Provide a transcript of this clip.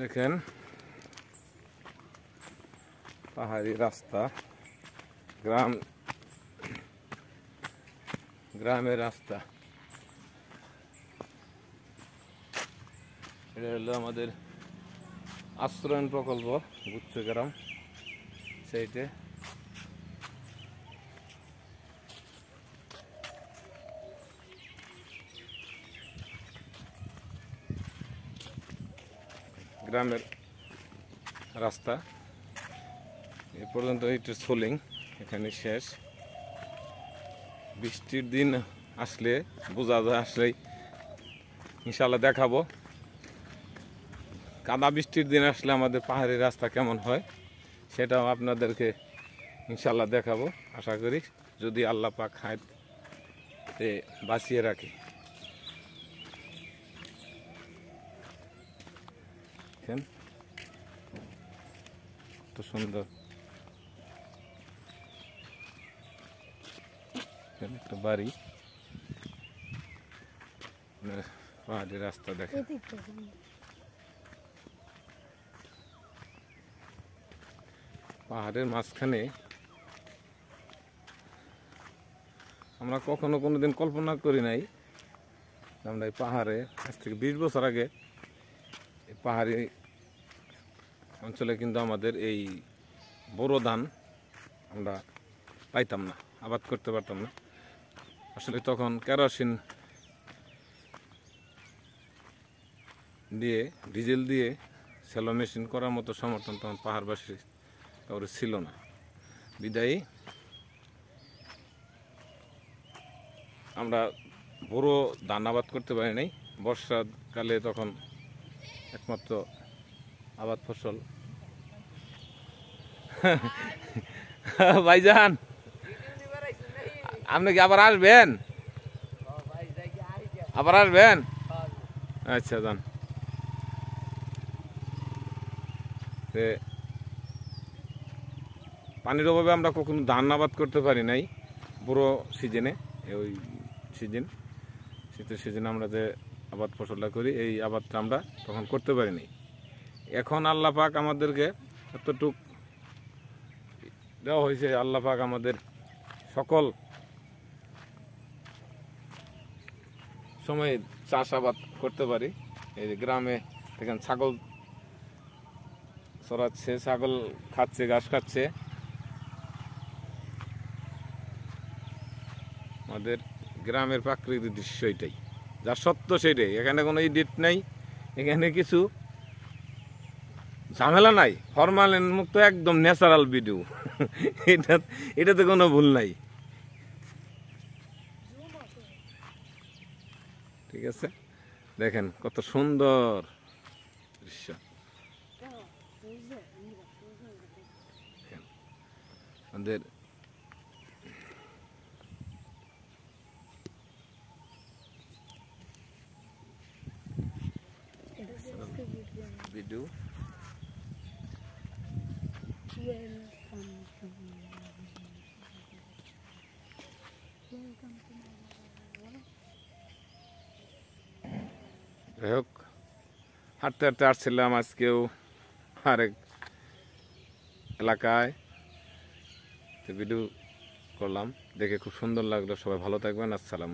দেখেন পাহাড়ি রাস্তা, গ্রামের রাস্তা। এটা হলো আমাদের আশ্রয়ণ প্রকল্প গুচ্ছগ্রাম সেইটে। গ্রামের রাস্তা এ পর্যন্ত এটা সোলিং, এখানে শেষ। বৃষ্টির দিন আসলে বোঝা যায়, আসলেই ইনশাল্লাহ দেখাবো। কাদা বৃষ্টির দিন আসলে আমাদের পাহাড়ি রাস্তা কেমন হয় সেটাও আপনাদেরকে ইনশাল্লাহ দেখাবো, আশা করি, যদি আল্লাহ পাক হায়াতে বাঁচিয়ে রাখে। কত সুন্দর একটা বাড়ি, পাহাড়ি রাস্তা দেখে। পাহাড়ের মাঝখানে আমরা কখনো কোনোদিন কল্পনা করি নাই আমরা এই পাহাড়ে, আজ থেকে 20 বছর আগে এই পাহাড়ি অঞ্চলে কিন্তু আমাদের এই বোরো ধান আমরা পাইতাম না, আবাদ করতে পারতাম না। আসলে তখন কেরোসিন দিয়ে, ডিজেল দিয়ে সেলো মেশিন করার মতো সমর্থন তখন পাহাড়বাসী কারো ছিল না। বিদায়ী আমরা বড় ধান আবাদ করতে পারি নাই। বর্ষাকালে তখন একমাত্র আবাদ ফসল। ভাইজান, আপনি কি আবার আসবেন? আবার আসবেন? আচ্ছা যান। পানির অভাবে আমরা কখনো ধান আবাদ করতে পারি নাই বড় সিজনে। ওই সিজন, শীতের সিজনে আমরা যে আবাদ ফসলটা করি, এই আবাদটা আমরা তখন করতে পারি নাই। এখন আল্লাহ পাক আমাদেরকে এতটুক দেওয়া হয়েছে, আল্লাহ পাক আমাদের সকল সময় চাষাবাদ করতে পারি। এই যে গ্রামে দেখেন ছাগল চড়াচ্ছে, ছাগল খাচ্ছে, ঘাস খাচ্ছে। আমাদের গ্রামের প্রাকৃতিক দৃশ্য এটাই, যা সত্য সেটাই। এখানে কোনো এডিট নাই, এখানে কিছু ঝামেলা নাই, ফরমালিন মুক্ত একদম ন্যাচারাল ভিডিও। এটাতে কোনো ভুল নাই, ঠিক আছে। দেখেন কত সুন্দর দৃশ্য। আমাদের ভিডিও যাই হোক, হাঁটতে হাঁটতে আসছিলাম আজকেও আরেক এলাকায়, ভিডিও করলাম, দেখে খুব সুন্দর লাগলো। সবাই ভালো থাকবেন, আসসালাম।